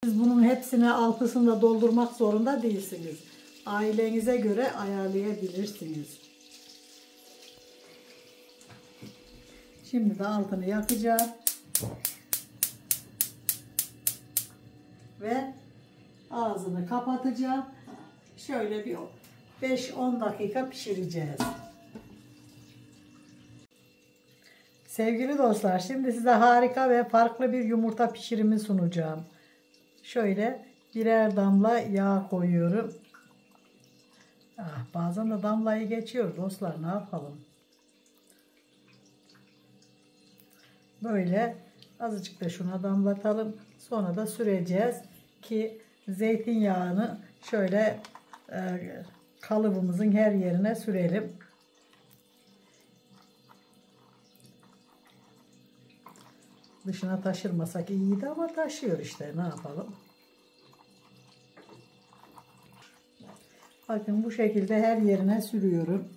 Siz bunun hepsini altısını da doldurmak zorunda değilsiniz. Ailenize göre ayarlayabilirsiniz. Şimdi de altını yakacağım. Ve ağzını kapatacağım. Şöyle bir 5-10 dakika pişireceğiz. Sevgili dostlar, şimdi size harika ve farklı bir yumurta pişirimi sunacağım. Şöyle birer damla yağ koyuyorum. Bazen de damlayı geçiyor dostlar, ne yapalım. Böyle azıcık da şuna damlatalım. Sonra da süreceğiz ki zeytinyağını şöyle kalıbımızın her yerine sürelim. Dışına taşırmasak iyiydi ama taşıyor işte, ne yapalım. Bakın bu şekilde her yerine sürüyorum.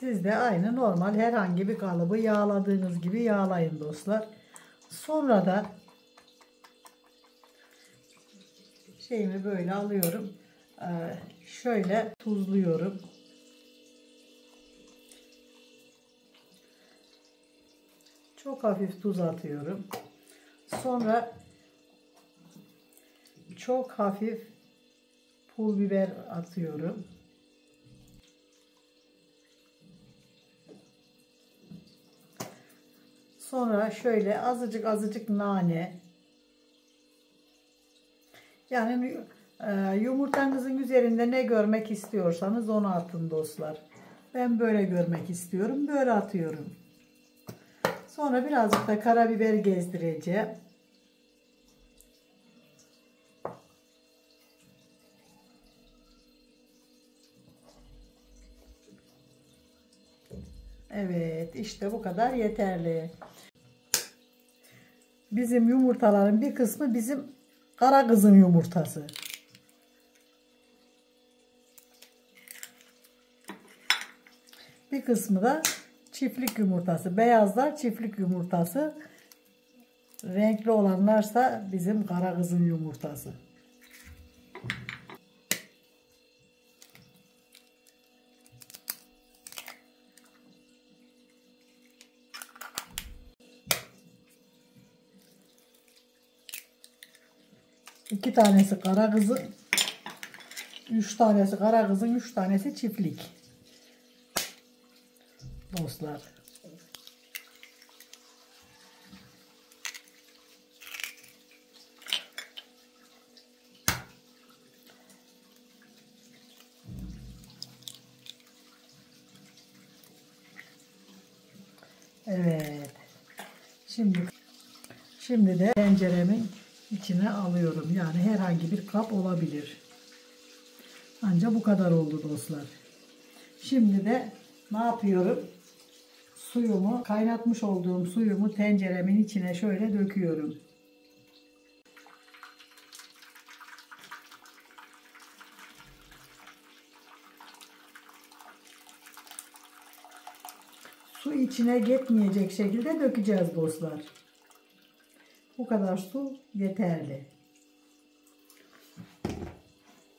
Siz de aynı normal herhangi bir kalıbı yağladığınız gibi yağlayın dostlar. Sonra da şeyimi böyle alıyorum. Şöyle tuzluyorum. Çok hafif tuz atıyorum. Sonra çok hafif pul biber atıyorum. Sonra şöyle azıcık nane. Yani yumurtanızın üzerinde ne görmek istiyorsanız onu atın dostlar. Ben böyle görmek istiyorum. Böyle atıyorum. Sonra birazcık da karabiber gezdireceğim. Evet, işte bu kadar yeterli. Bizim yumurtaların bir kısmı bizim kara kızın yumurtası. Bir kısmı da çiftlik yumurtası. Beyazlar çiftlik yumurtası. Renkli olanlarsa bizim kara kızın yumurtası. İki tanesi kara kızın, 3 tanesi kara kızın, 3 tanesi çiftlik. Dostlar. Evet. Şimdi de tenceremin içine alıyorum. Yani herhangi bir kap olabilir. Ancak bu kadar oldu dostlar. Şimdi de ne yapıyorum? Suyumu, kaynatmış olduğum suyumu tenceremin içine şöyle döküyorum. Su içine gitmeyecek şekilde dökeceğiz dostlar. Bu kadar su yeterli.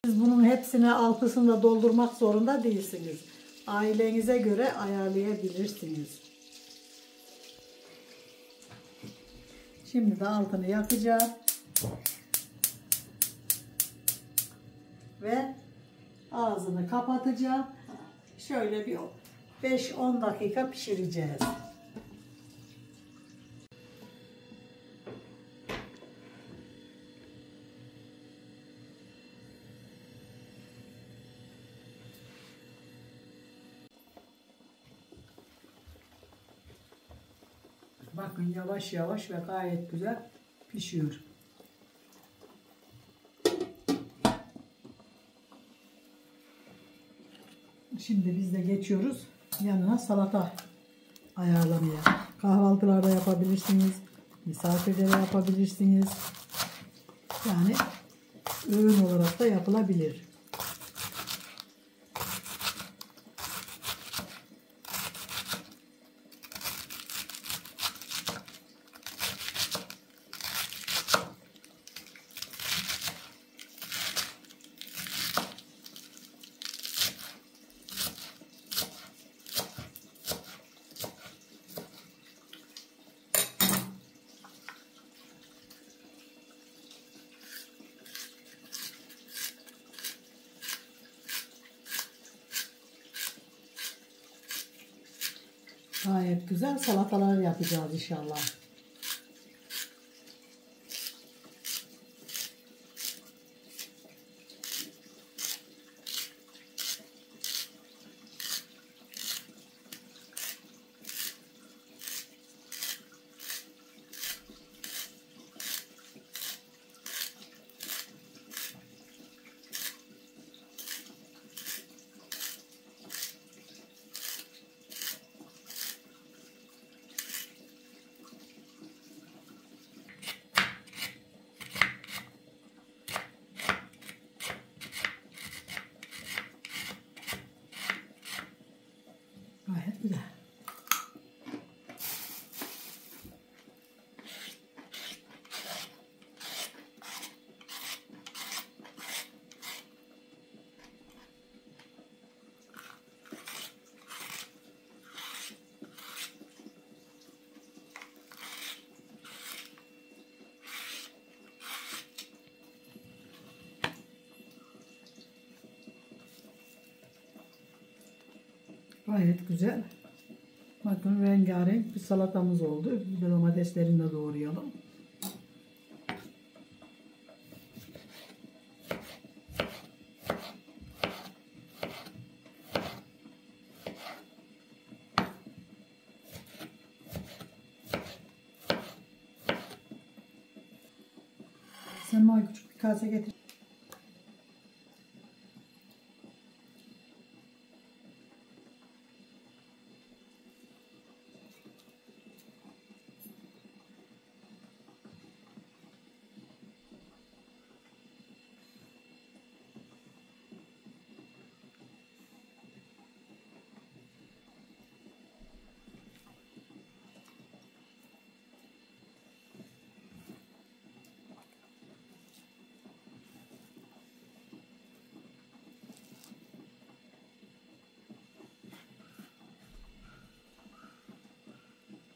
Siz bunun hepsini altısını da doldurmak zorunda değilsiniz. Ailenize göre ayarlayabilirsiniz. Şimdi de altını yakacağım. Ve ağzını kapatacağım. Şöyle bir 5-10 dakika pişireceğiz. Bakın yavaş yavaş ve gayet güzel pişiyor. Şimdi biz de geçiyoruz yanına salata ayarlamaya. Kahvaltılarda yapabilirsiniz. Misafirlere yapabilirsiniz. Yani öğün olarak da yapılabilir. Gayet güzel salatalar yapacağız inşallah. Gayet güzel. Gayet güzel. Bakın rengarenk bir salatamız oldu. Bir de domateslerini de doğrayalım. Sen bana küçük bir kase getir.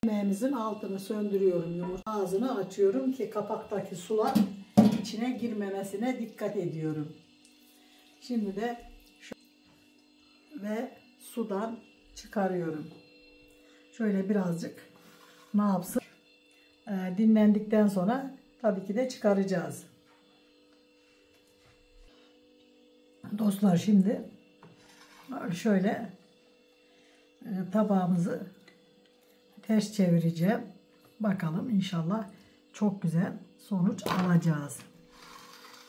Yemeğimizin altını söndürüyorum. Yumurta ağzını açıyorum ki kapaktaki sular içine girmemesine dikkat ediyorum. Şimdi de ve sudan çıkarıyorum. Şöyle birazcık ne yapsın? Dinlendikten sonra tabii ki de çıkaracağız. Dostlar şimdi şöyle tabağımızı ters çevireceğim. Bakalım inşallah çok güzel sonuç alacağız.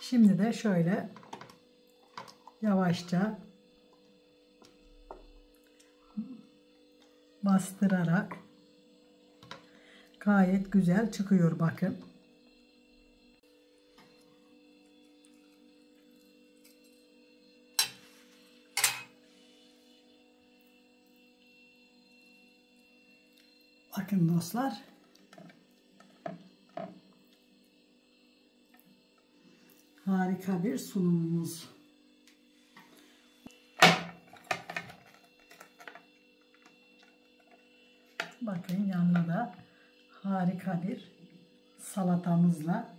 Şimdi de şöyle yavaşça bastırarak gayet güzel çıkıyor bakın. Bakın dostlar. Harika bir sunumumuz. Bakın yanına da harika bir salatamızla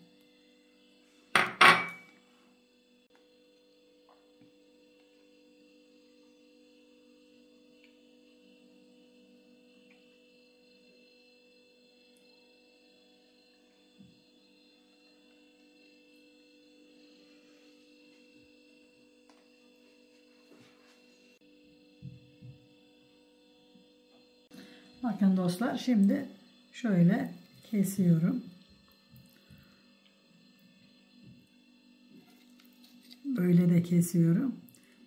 bakın dostlar şimdi şöyle kesiyorum. Böyle de kesiyorum.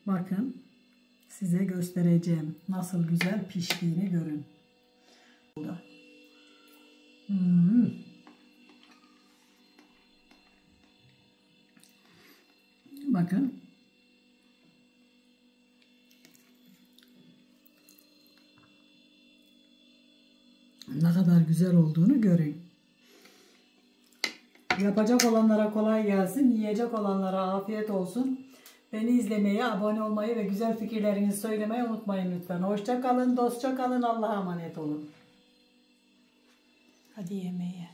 Bakın size göstereceğim. Nasıl güzel piştiğini görün. Bakın. Ne kadar güzel olduğunu görün. Yapacak olanlara kolay gelsin. Yiyecek olanlara afiyet olsun. Beni izlemeyi, abone olmayı ve güzel fikirlerinizi söylemeyi unutmayın lütfen. Hoşça kalın, dostça kalın. Allah'a emanet olun. Hadi yemeğe.